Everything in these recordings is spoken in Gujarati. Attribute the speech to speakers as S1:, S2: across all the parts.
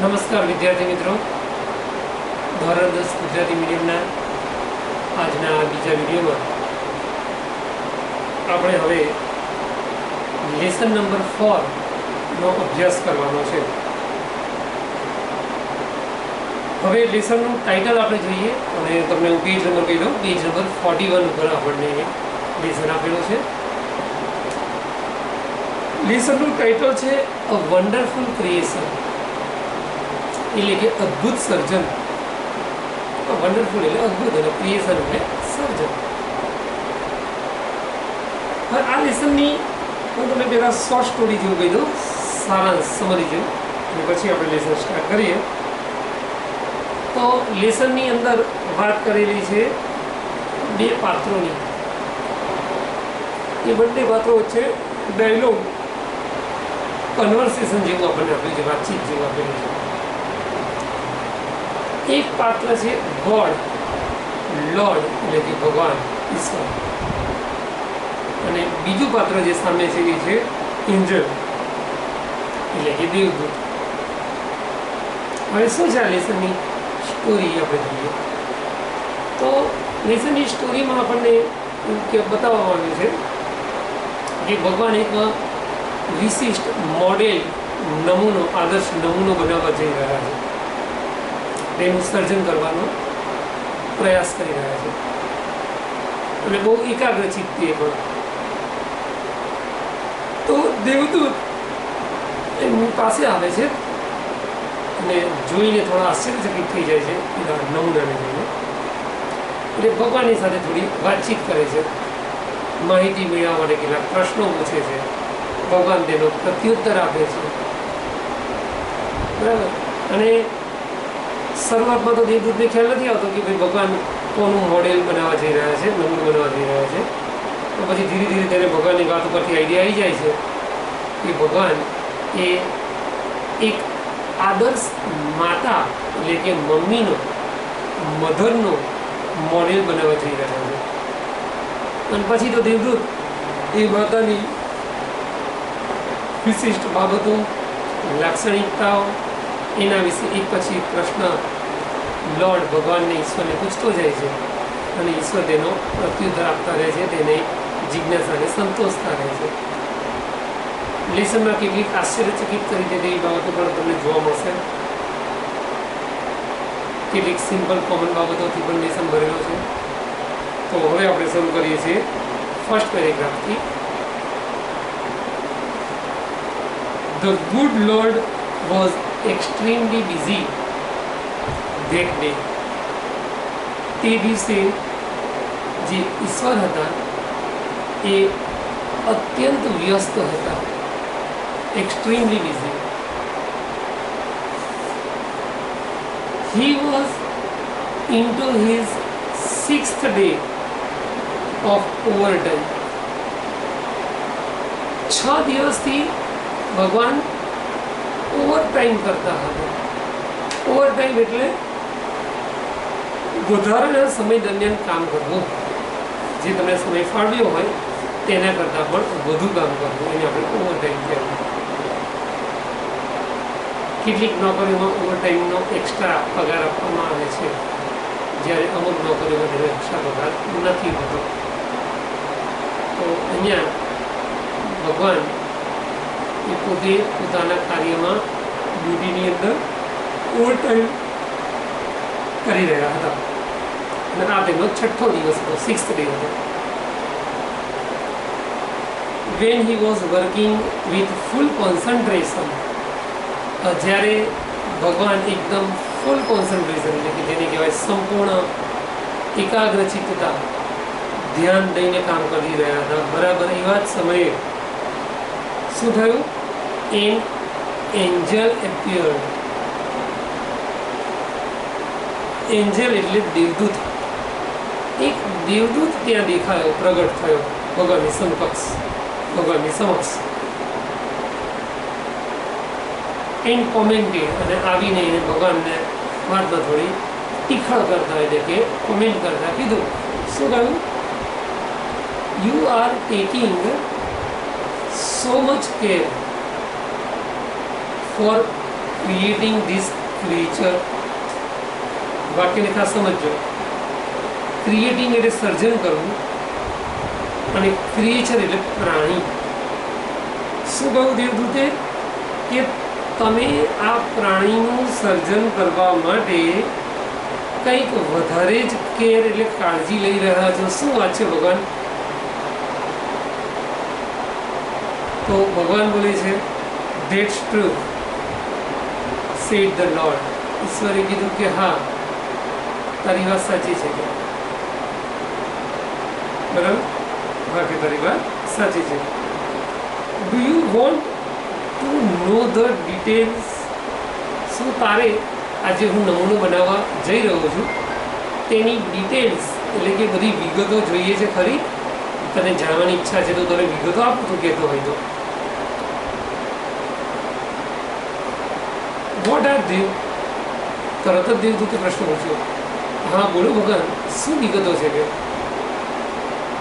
S1: નમસ્કાર વિદ્યાર્થી મિત્રો, ધોરણ 10 ગુજરાતી મીડિયમના આજના બીજા વિડીયોમાં આપણે હવે લેસન નંબર 4નો અભ્યાસ કરવાનો છે. હવે લેસનનું ટાઇટલ આપણે જોઈએ અને તમને હું પેજ નંબર કહી દઉં. પેજ નંબર 41 ઉપર આપણને લેસન આપેલું છે. લેસનનું ટાઇટલ છે અ વન્ડરફુલ ક્રિએશન, એટલે કે અદ્ભુત સર્જન. વન્ડરફુલ એટલે અદ્ભુત અને ક્રિએશન એટલે સર્જન. હવે આ લેસનની હું તમને પહેલાં શોર્ટ સ્ટોરી જેવું કહી દઉં, સારાંશ સમરી જેવું, અને પછી આપણે લેસન સ્ટાર્ટ કરીએ. તો લેસનની અંદર વાત કરેલી છે બે પાત્રોની. એ બંને પાત્રો વચ્ચે ડાયલોગ કન્વર્સેશન જેવું આપણને આપેલું છે, વાતચીત જેવું આપેલું છે. એક પાત્ર છે ગોડ, લોર્ડ એટલે કે ભગવાન ઈશ્વર, અને બીજું પાત્ર જે સામે છે એ છે એન્જલ એટલે કે દેવદૂત. હવે શું છે આ લેસનની સ્ટોરી આપણે જોઈએ તો લેસનની સ્ટોરીમાં આપણને બતાવવામાં આવ્યું છે કે ભગવાન એક વિશિષ્ટ મોડેલ નમૂનો, આદર્શ નમૂનો બનાવવા જઈ રહ્યા છે. તેનું સર્જન કરવાનો પ્રયાસ કરી રહ્યા છે અને બહુ એકાગ્રચિત તે પણ. તો દેવદૂત એમની પાસે આવે છે અને જોઈને થોડા આશ્ચર્યચકિત થઈ જાય છે એના નમૂનાને જોઈને. એટલે ભગવાનની સાથે થોડી વાતચીત કરે છે, માહિતી મેળવવા માટે કેટલાક પ્રશ્નો પૂછે છે. ભગવાન તેનો પ્રત્યુત્તર આપે છે, બરાબર. અને શરૂઆતમાં તો દેવદૂતને ખ્યાલ નથી આવતો કે ભાઈ ભગવાન કોનું મોડેલ બનાવવા જઈ રહ્યા છે, નમૂનો બનાવવા જઈ રહ્યા છે. તો પછી ધીરે ધીરે તેને ભગવાનની વાત ઉપરથી આઈડિયા આવી જાય છે કે ભગવાન એ એક આદર્શ માતા એટલે કે મમ્મીનો, મધરનો મોડેલ બનાવવા જઈ રહ્યા છે. અને પછી તો દેવદૂત એ માતાની વિશિષ્ટ બાબતો, લાક્ષણિકતાઓ, એના વિશે એક પછી એક પ્રશ્ન લોર્ડ ભગવાનને, ઈશ્વરને પૂછતો જાય છે અને ઈશ્વર તેનો પ્રત્યુત્તર આપતા રહે છે, તેને જિજ્ઞાસાને સંતોષતા રહે છે. લેસનમાં કેટલીક આશ્ચર્યચકિત કરી દે તેવી બાબતો પણ તમને જોવા મળશે. કેટલીક સિમ્પલ કોમન બાબતોથી પણ લેસન ભરેલો છે. તો હવે આપણે શરૂ કરીએ છીએ first પેરેગ્રાફથી. The good Lord was extremely busy that day. તે દિવસે જે ઈશ્વર હતા એ અત્યંત વ્યસ્ત હતા, extremely busy. He was into his 6th day of overtime. 6 દિવસથી ભગવાન ઓવરટાઈમ કરતા હતા. ઓવરટાઈમ એટલે વધારાના સમય દરમિયાન કામ કરવું, જે તમને સમય ફાળવ્યો હોય તેના કરતાં પણ વધુ કામ કરવું, એને આપણે ઓવરટાઈમ કહેવાય. કેટલીક નોકરીઓમાં ઓવરટાઈમનો એક્સ્ટ્રા પગાર આપવામાં આવે છે, જ્યારે અમુક નોકરીઓમાં તેનો એક્સ્ટ્રા પગાર નથી હોતો. તો અહીંયા ભગવાન એ પોતે પોતાના કાર્યમાં, ડ્યુટીની અંદર ઓવરટાઈમ કરી રહ્યા હતા અને આ તેમનો 6થો દિવસ હતો, 6th ડે હતો. When he was working with full concentration, જ્યારે ભગવાન એકદમ ફૂલ કોન્સન્ટ્રેશન એટલે કે જેને કહેવાય સંપૂર્ણ એકાગ્રચિત્તતા, ધ્યાન દઈને કામ કરી રહ્યા હતા, બરાબર એવા જ સમયે શું થયું? An angel appeared. એન્જલ એટલે દેવદૂત. એક દેવદૂત ત્યાં દેખાયો, પ્રગટ થયો ભગવાનની સમકક્ષ, ભગવાનની સમક્ષ. એન્ડ કોમેન્ટેડ, અને આવીને એને ભગવાનને વાતમાં થોડી ટીખળ કરતા એટલે કે કોમેન્ટ કરતા કીધું. શું કહ્યું? You are taking so much care for creating this creature. વાક્યને ખાસ સમજો. ક્રિએટિંગ એટલે સર્જન કરવું અને ક્રિએચર એટલે પ્રાણી. શું કહ્યું દેવદૂતે કે તમે આ પ્રાણીનું સર્જન કરવા માટે કંઈક વધારે જ કેર એટલે કાળજી લઈ રહ્યા છો. શું વાત છે ભગવાન? તો ભગવાન બોલે છે that's true said the Lord. ઈશ્વરે કીધું કે હા, તારી વાત સાચી છે. કે બરાબર? હા, કે તારી વાત સાચી છે. Do you want to know the details? શું તારે આજે હું નમૂનો બનાવવા જઈ રહ્યો છું તેની ડિટેલ્સ એટલે કે બધી વિગતો જોઈએ છે ખરી? તને જાણવાની ઈચ્છા છે તો તને વિગતો આપું તું કહેતો હોય તો. What are they? તરત જ દેવદૂતે પ્રશ્ન પૂછ્યો. હા બોલો ભગવાન, શું વિગતો છે? કે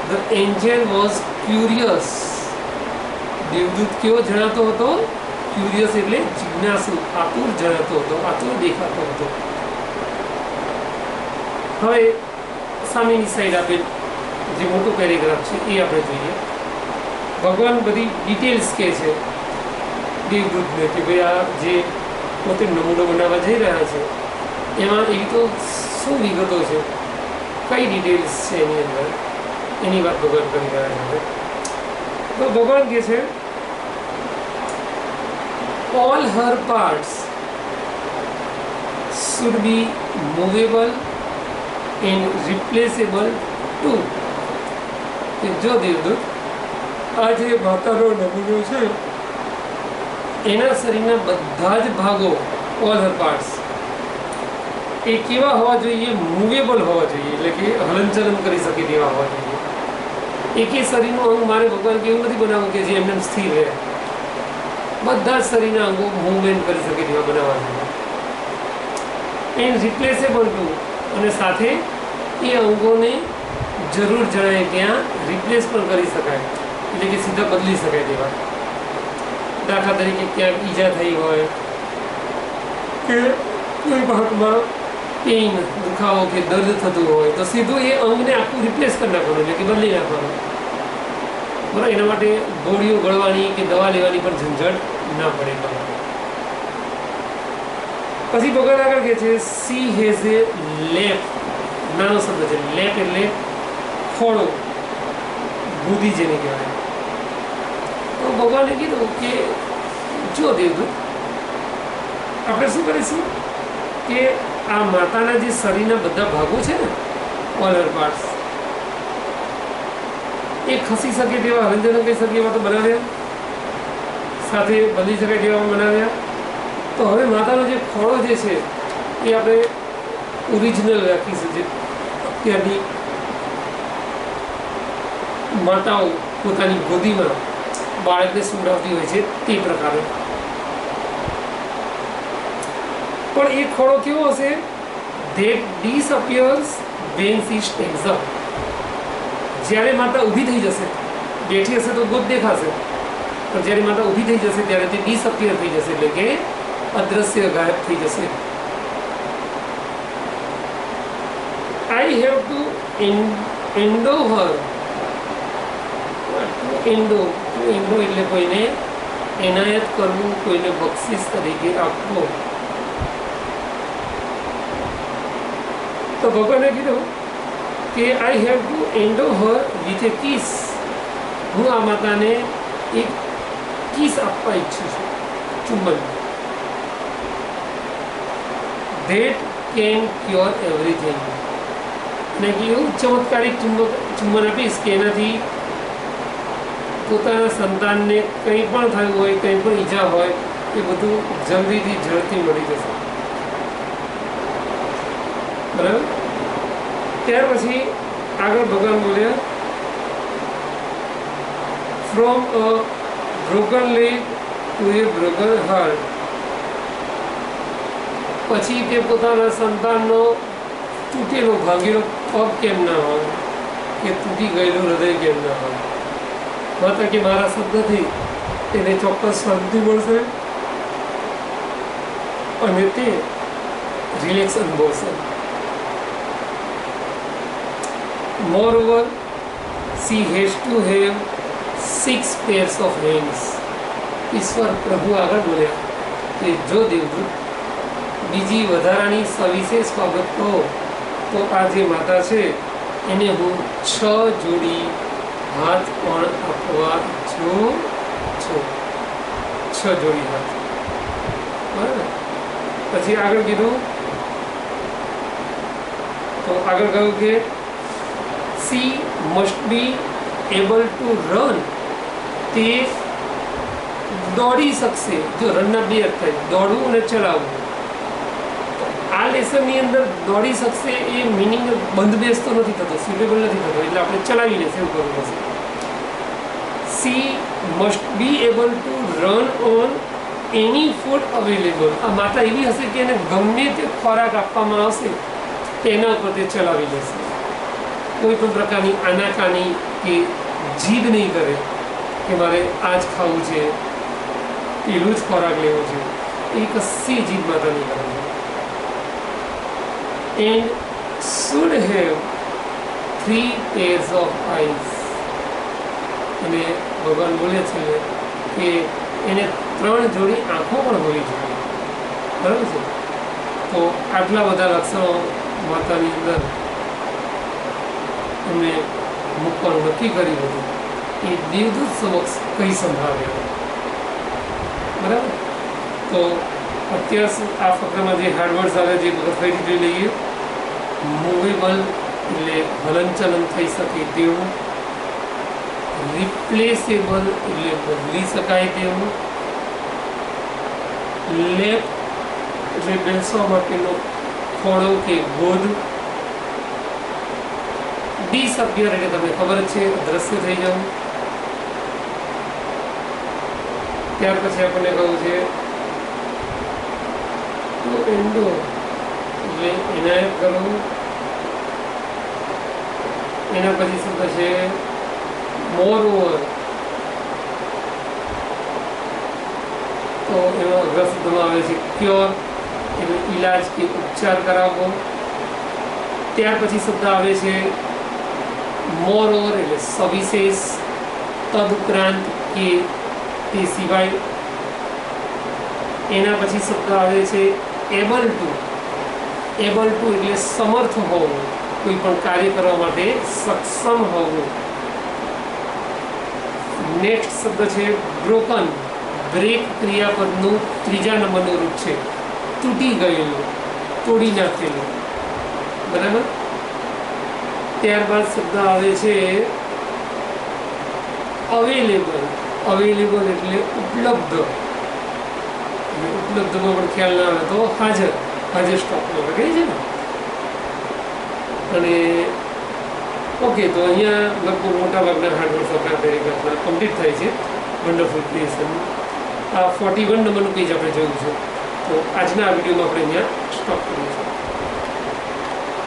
S1: ધ એન્જલ વોઝ ક્યુરિયસ. દેવદૂત કેવો જણાતો હતો? ક્યુરિયસ એટલે જિજ્ઞાસુ, આતુર જણાતો હતો, આતુર દેખાતો હતો. હવે સામેની સાઈડ આપેલ જે મોટો પેરેગ્રાફ છે એ આપણે જોઈએ. ભગવાન બધી ડિટેલ્સ કહે છે દેવદૂતને કે ભાઈ આ જે પોતે નમૂનો બનાવવા જઈ રહ્યા છે એમાં એવી તો શું વિગતો છે, કઈ ડિટેલ્સ છે એની અંદર, એની વાત ભગવાન કરી રહ્યા છે. તો ભગવાન કહે છે all her parts should be movable and replaceable too. કે જો દેવદૂત આ જે માતાનો નમૂનો છે એના શરીરના બધા જ ભાગો all her parts એ કેવા હોવા જોઈએ? મૂવેબલ હોવા જોઈએ, એટલે કે હલનચલન કરી શકે તેવા હોવા જોઈએ. એકે શરીરનું અંગ મારે ભગવાન કે એવું નથી બનાવવું કે જે એમને સ્થિર રહે. બધા જ શરીરના અંગો મૂવમેન્ટ કરી શકે તેવા બનાવવા જોઈએ. એન્ડ રિપ્લેસેબલ ટુ, અને સાથે એ અંગોને જરૂર જણાય ત્યાં રિપ્લેસ પણ કરી શકાય, એટલે કે સીધા બદલી શકાય તેવા. દાખલા તરીકે ક્યાંક ઈજા થઈ હોય કે કોઈ ભાગમાં પેઇન, દુખાવો કે દર્દ થતું હોય તો સીધું એ અંગને આખું રિપ્લેસ કરી નાખવાનું, એટલે કે બદલી નાખવાનું. બરાબર? એના માટે ગોળીઓ ગળવાની કે દવા લેવાની પણ ઝંઝટ ના પડે. પછી ભગવાન આગળ કહે છે સી હેઝ એ લેપ. નાનો શબ્દ છે લેપ, એટલે ખોળો, બુદ્ધિ જેને કહેવાય. તો ભગવાને કીધું કે જો દેવદૂત આપણે શું કરીશું કે આ માતાના જે શરીરના બધા ભાગો છે ને ઓલ હર પાર્ટ્સ એ ખસી શકે તેવા, હલનચલન કરી શકે એવા તો બનાવ્યા, સાથે બદલી શકાય તેવા બનાવ્યા. તો હવે માતાનો જે ખોળો જે છે એ આપણે ઓરિજિનલ રાખીશું, જે અત્યારની માતાઓ પોતાની ગોદીમાં બાળકને સુવડાવતી હોય છે તે પ્રકારે. પણ એ ખોળો કેવો હશે? That disappears when she stands up. જ્યારે માતા ઊભી થઈ જશે, બેઠી હશે તો ગોદ દેખાશે, પણ જ્યારે માતા ઊભી થઈ જશે ત્યારે તે ડિસઅપિયર થઈ જશે, એટલે કે અદ્રશ્ય, ગાયબ થઈ જશે. I have to endo Har. Endo એટલે કોઈને એનાયત કરવું, કોઈને બક્ષિસ તરીકે આપવો. તો ભગવાને કીધું કે I have to endo her with a kiss. હું આ માતાને એક કિસ આપવા ઈચ્છું છું, ચુંબન. That can cure everything. અને એવું ચમત્કારિક ચુંબન આપીશ કે એનાથી પોતાના સંતાનને કંઈ પણ થયું હોય, કંઈ પણ ઈજા હોય એ બધું જલ્દીથી ઝડપથી મળી જશે. બરાબર? ત્યાર પછી આગળ ભગવાન બોલ્યા from a broken leg to a broken heart. પછી તે પોતાના સંતાનનો તૂટેલો, ભાગેલો પગ કેમ ના હોય, કે તૂટી ગયેલું હૃદય કેમ ના હોય. માતા કે મારા શબ્દથી એને ચોક્કસ શાંતિ મળશે, અને તે રિલેક્શન motion. Moreover, she has to have 6 pairs of hands. ઈશ્વર પ્રભુ આગળ બોલ્યા કે જો દેવદૂત બીજી વધારાની સવિશેષ બાબત કહો તો આ જે માતા છે એને હું 6 જોડી હાથ પણ આપવા ઈચ્છું છું. 6 જોડી હાથ. બરાબર. પછી આગળ કીધું તો આગળ કહ્યું કે she must be able to run. તે દોડી શકશે. જો રનના બે અર્થ થાય, દોડવું અને ચલાવવું. આ લેસનની અંદર દોડી શકશે એ મિનિંગ બંધ બેસતો નથી થતો, સ્યુટેબલ નથી થતો, એટલે આપણે ચલાવી લેશે એવું કરવું પડશે. she must be able to run on any food available. આ માતા એવી હશે કે એને ગમે તે ખોરાક આપવામાં આવશે તેના ઉપર તે ચલાવી લેશે. કોઈ પણ પ્રકારની આનાકાની કે જીદ નહીં કરે કે મારે આ જ ખાવું છે, પેલું જ ખોરાક લેવો છે, એ કશી જીદ માતા નહીં કરે. And should have 3 pairs of eyes. અને ભગવાન બોલે છે કે એને 3 જોડી આંખો પણ હોવી જોઈએ. બરાબર છે. તો આટલા બધા લક્ષણો માતાની અંદર એમને મૂકવાનું નક્કી કર્યું હતું એ દેવદૂત સમક્ષ કઈ સંભાવ્યા. બરાબર. તો અત્યાર આ ફકરામાં જે હાર્ડવર્ડ્સ આવે જે ફરીથી જોઈ લઈએ. મૂવેબલ એટલે હલનચલન થઈ શકે તેવું, રિપ્લેસેબલ એટલે બદલી શકાય તેવું, લેપ એટલે બેસવા માટેનો ખોળો કે ગોદ, ડિસઅપિયર એટલે તમને ખબર જ છે અદ્રશ્ય થઈ જવું. ત્યાર પછી આપણને કહું છે તો એન્ડો એટલે એનાયત કરવું. એના પછી શું થશે? મોરઓવર. તો એમાં અગ્ર શબ્દમાં આવે છે ક્યોર એટલે ઈલાજ કે ઉપચાર કરાવવો. ત્યાર પછી શબ્દ આવે છે મોરઓવર એટલે સવિશેષ, તદુપરાંત કે તે સિવાય. એના પછી શબ્દ આવે છે એબલ ટુ. એબલ ટુ એટલે સમર્થ હોવું, કોઈ પણ કાર્ય કરવા માટે સક્ષમ હોવું. નેક્સ્ટ શબ્દ છે બ્રોકન. બ્રેક ક્રિયાપદનું 3જા નંબરનું રૂપ છે. તૂટી ગયેલું, તોડી નાખેલું. બરાબર. ત્યારબાદ શબ્દ આવે છે અવેલેબલ. અવેલેબલ એટલે ઉપલબ્ધ. ઉપલબ્ધમાં પણ ખ્યાલ ના આવે તો હાજર. હાજર સ્ટોકમાં કહે છે ને. અને ઓકે, તો અહીંયા લગભગ મોટા ભાગના હાર્ડવર્ડ ફકરા પેરેગ્રાફના કમ્પ્લીટ થાય છે. Wonderful creation. આ 41 નંબરનું પેજ આપણે જોયું છે. તો આજના આ વિડીયોમાં આપણે અહીંયા સ્ટોપ કરીએ છીએ.